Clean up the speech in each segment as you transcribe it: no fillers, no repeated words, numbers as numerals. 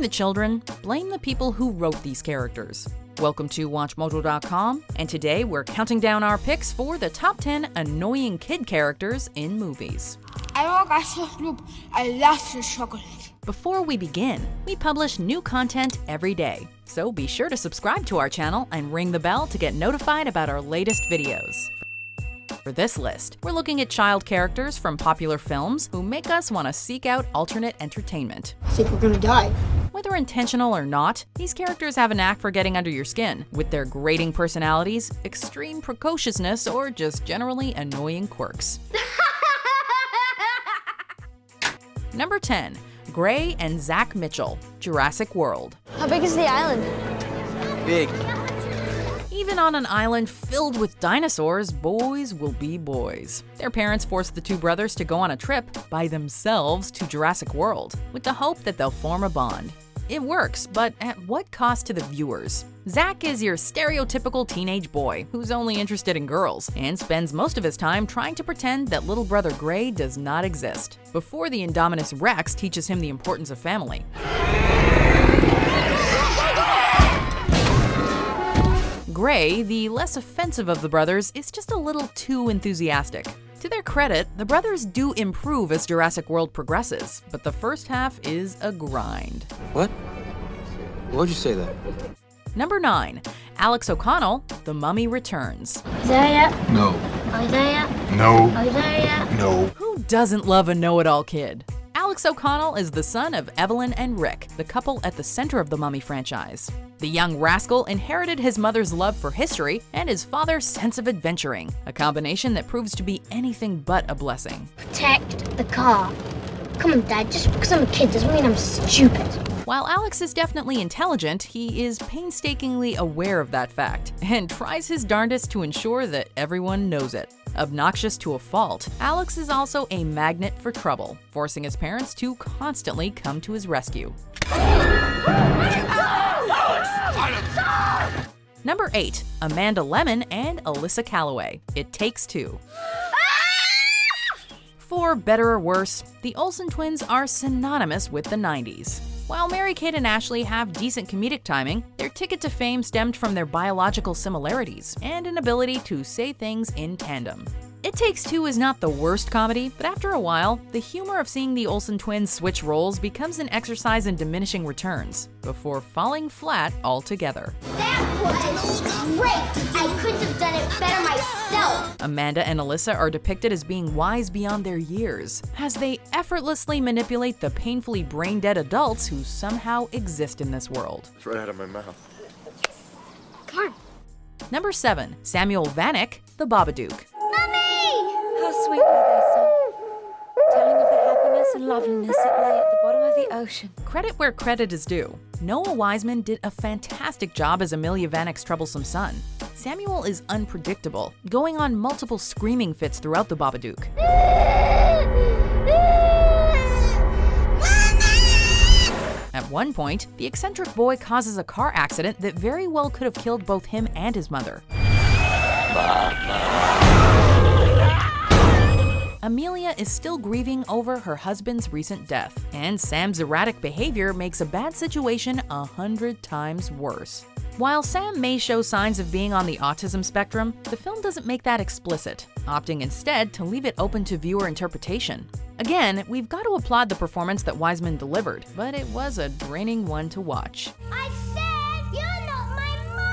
blame the children, blame the people who wrote these characters. Welcome to WatchMojo.com, and today we're counting down our picks for the top 10 annoying kid characters in movies. Before we begin, we publish new content every day, so be sure to subscribe to our channel and ring the bell to get notified about our latest videos. For this list, we're looking at child characters from popular films who make us want to seek out alternate entertainment. I think we're gonna die. Whether intentional or not, these characters have a knack for getting under your skin, with their grating personalities, extreme precociousness, or just generally annoying quirks. Number 10. Gray and Zach Mitchell, Jurassic World. How big is the island? Big. Even on an island filled with dinosaurs, boys will be boys. Their parents forced the two brothers to go on a trip by themselves to Jurassic World, with the hope that they'll form a bond. It works, but at what cost to the viewers? Zach is your stereotypical teenage boy who's only interested in girls and spends most of his time trying to pretend that little brother Gray does not exist, before the Indominus Rex teaches him the importance of family. Gray, the less offensive of the brothers, is just a little too enthusiastic. To their credit, the brothers do improve as Jurassic World progresses, but the first half is a grind. What? Why'd you say that? Number 9. Alex O'Connell, The Mummy Returns. Are you there yet? No. Are you there yet? No. Are you there yet? No. Who doesn't love a know-it-all kid? Alex O'Connell is the son of Evelyn and Rick, the couple at the center of the Mummy franchise. The young rascal inherited his mother's love for history and his father's sense of adventuring, a combination that proves to be anything but a blessing. Protect the car. Come on, Dad, just because I'm a kid doesn't mean I'm stupid. While Alex is definitely intelligent, he is painstakingly aware of that fact and tries his darndest to ensure that everyone knows it. Obnoxious to a fault, Alex is also a magnet for trouble, forcing his parents to constantly come to his rescue. Number 8. Amanda Lemmon and Alyssa Callaway, It Takes Two. For better or worse, the Olsen twins are synonymous with the 90s. While Mary-Kate and Ashley have decent comedic timing, their ticket to fame stemmed from their biological similarities and an ability to say things in tandem. It Takes Two is not the worst comedy, but after a while, the humor of seeing the Olsen twins switch roles becomes an exercise in diminishing returns, before falling flat altogether. That was great! I couldn't have done it better myself! Amanda and Alyssa are depicted as being wise beyond their years, as they effortlessly manipulate the painfully brain-dead adults who somehow exist in this world. It's right out of my mouth. Come on. Number 7. Samuel Vanek, The Babadook. How sweet were they, son? Telling of the happiness and loveliness that lay at the bottom of the ocean. Credit where credit is due. Noah Wiseman did a fantastic job as Amelia Vanek's troublesome son. Samuel is unpredictable, going on multiple screaming fits throughout The Babadook. At one point, the eccentric boy causes a car accident that very well could have killed both him and his mother. Amelia is still grieving over her husband's recent death, and Sam's erratic behavior makes a bad situation 100 times worse. While Sam may show signs of being on the autism spectrum, the film doesn't make that explicit, opting instead to leave it open to viewer interpretation. Again, we've got to applaud the performance that Wiseman delivered, but it was a draining one to watch. I said you're not my mother!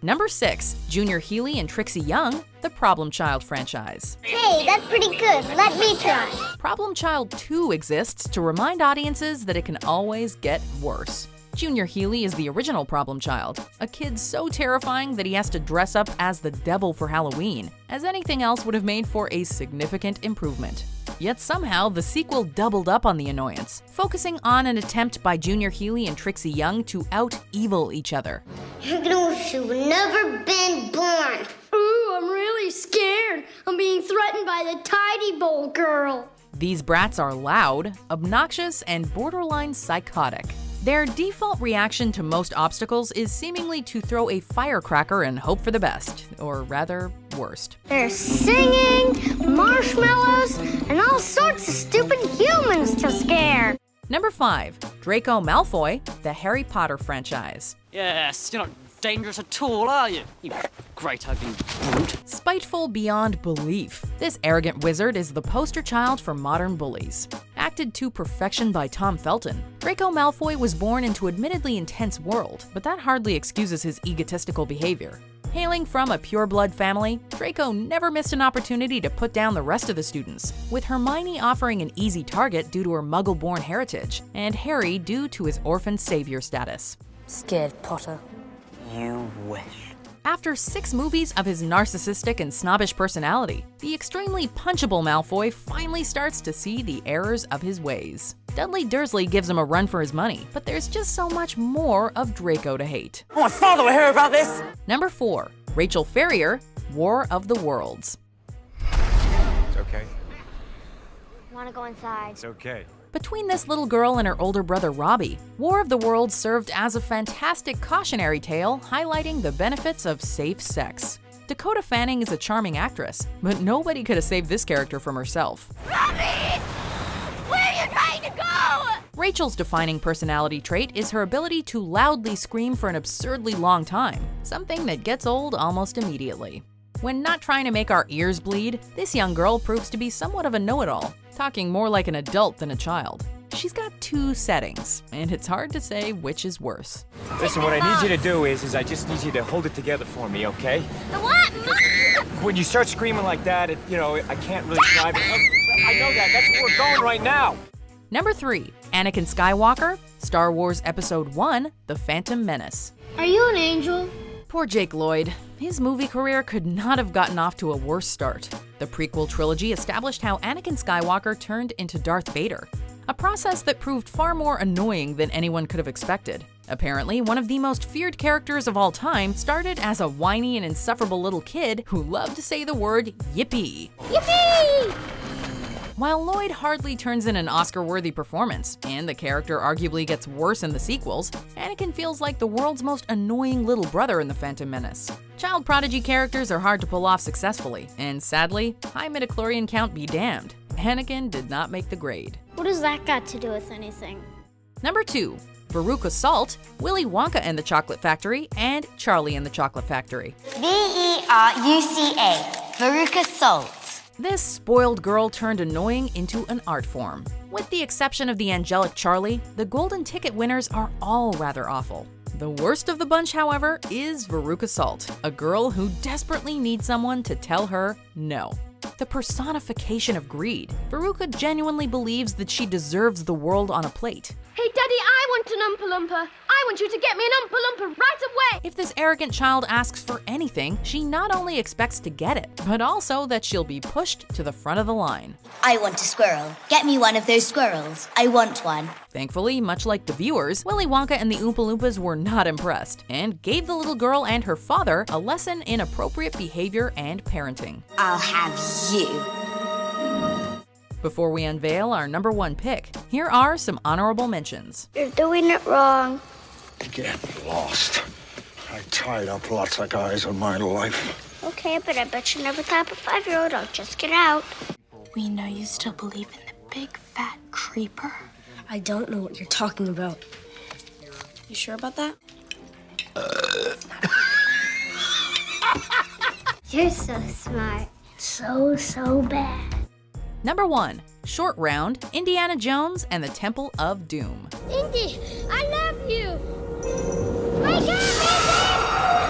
Number 6. Junior Healy and Trixie Young, The Problem Child franchise. Hey, that's pretty good. Let me try. Problem Child 2 exists to remind audiences that it can always get worse. Junior Healy is the original Problem Child, a kid so terrifying that he has to dress up as the devil for Halloween, as anything else would have made for a significant improvement. Yet somehow, the sequel doubled up on the annoyance, focusing on an attempt by Junior Healy and Trixie Young to out-evil each other. You're gonna wish you had never been born. Ooh, I'm really scared. I'm being threatened by the Tidy Bowl girl. These brats are loud, obnoxious, and borderline psychotic. Their default reaction to most obstacles is seemingly to throw a firecracker and hope for the best, or rather, worst. There's singing, marshmallows, and all sorts of stupid humans to scare. Number 5. Draco Malfoy, the Harry Potter franchise. Yes, you're not dangerous at all, are you? You great ugly brute. Spiteful beyond belief, this arrogant wizard is the poster child for modern bullies. Acted to perfection by Tom Felton, Draco Malfoy was born into admittedly intense world, but that hardly excuses his egotistical behavior. Hailing from a pure-blood family, Draco never missed an opportunity to put down the rest of the students, with Hermione offering an easy target due to her Muggle-born heritage, and Harry due to his orphan savior status. Scared, Potter. You wish. After 6 movies of his narcissistic and snobbish personality, the extremely punchable Malfoy finally starts to see the errors of his ways. Dudley Dursley gives him a run for his money, but there's just so much more of Draco to hate. Oh, my father will hear about this! Number 4. Rachel Ferrier, War of the Worlds. It's okay. Want to go inside? It's okay. Between this little girl and her older brother Robbie, War of the Worlds served as a fantastic cautionary tale highlighting the benefits of safe sex. Dakota Fanning is a charming actress, but nobody could have saved this character from herself. Robbie! Where are you trying to go? Rachel's defining personality trait is her ability to loudly scream for an absurdly long time, something that gets old almost immediately. When not trying to make our ears bleed, this young girl proves to be somewhat of a know-it-all, talking more like an adult than a child. She's got 2 settings, and it's hard to say which is worse. Listen, what I need you to do is I just need you to hold it together for me, okay? The what, Mom? When you start screaming like that, I can't really drive it. I know that. That's where we're going right now. Number 3. Anakin Skywalker, Star Wars Episode 1, The Phantom Menace. Are you an angel? Poor Jake Lloyd. His movie career could not have gotten off to a worse start. The prequel trilogy established how Anakin Skywalker turned into Darth Vader, a process that proved far more annoying than anyone could have expected. Apparently, one of the most feared characters of all time started as a whiny and insufferable little kid who loved to say the word yippee. Yippee! While Lloyd hardly turns in an Oscar-worthy performance, and the character arguably gets worse in the sequels, Anakin feels like the world's most annoying little brother in The Phantom Menace. Child prodigy characters are hard to pull off successfully, and sadly, high midichlorian count be damned. Anakin did not make the grade. What has that got to do with anything? Number 2. Veruca Salt, Willy Wonka and the Chocolate Factory, and Charlie and the Chocolate Factory. Veruca, Veruca Salt. This spoiled girl turned annoying into an art form. With the exception of the angelic Charlie, the golden ticket winners are all rather awful. The worst of the bunch, however, is Veruca Salt, a girl who desperately needs someone to tell her no. The personification of greed, Veruca genuinely believes that she deserves the world on a plate. Hey, Daddy, I want an Oompa Loompa. I want you to get me an Oompa Loompa right away. If this arrogant child asks for anything, she not only expects to get it, but also that she'll be pushed to the front of the line. I want a squirrel. Get me one of those squirrels. I want one. Thankfully, much like the viewers, Willy Wonka and the Oompa Loompas were not impressed, and gave the little girl and her father a lesson in appropriate behavior and parenting. I'll have you. Before we unveil our number 1 pick, here are some honorable mentions. You're doing it wrong. Get lost. I tied up lots of guys in my life. Okay, but I bet you never tap a 5-year-old. I'll just get out. We know you still believe in the big fat creeper. I don't know what you're talking about. You sure about that? You're so smart. So bad. Number 1. Short Round, Indiana Jones and the Temple of Doom. Indy, I love you. Wake up, Indy!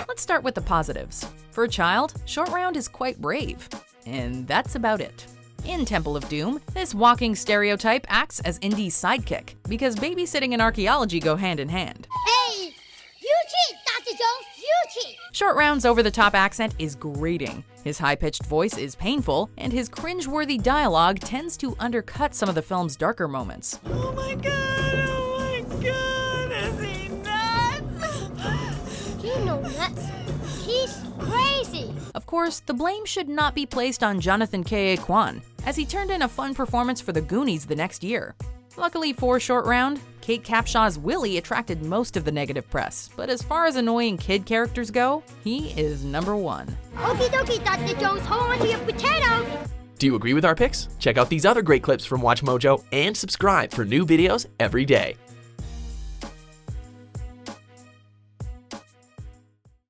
Let's start with the positives. For a child, Short Round is quite brave. And that's about it. In Temple of Doom, this walking stereotype acts as Indy's sidekick, because babysitting and archaeology go hand in hand. Hey, you cheat, Dr. Jones, you cheat. Short Round's over-the-top accent is grating. His high-pitched voice is painful, and his cringe-worthy dialogue tends to undercut some of the film's darker moments. Oh my god, is he nuts? He's no nuts. He's crazy. Of course, the blame should not be placed on Jonathan K.A. Kwan, as he turned in a fun performance for the Goonies the next year. Luckily for Short Round, Kate Capshaw's Willie attracted most of the negative press, but as far as annoying kid characters go, he is number 1. Okie dokie, Dr. Jones, hold on to your potatoes. Do you agree with our picks? Check out these other great clips from WatchMojo and subscribe for new videos every day.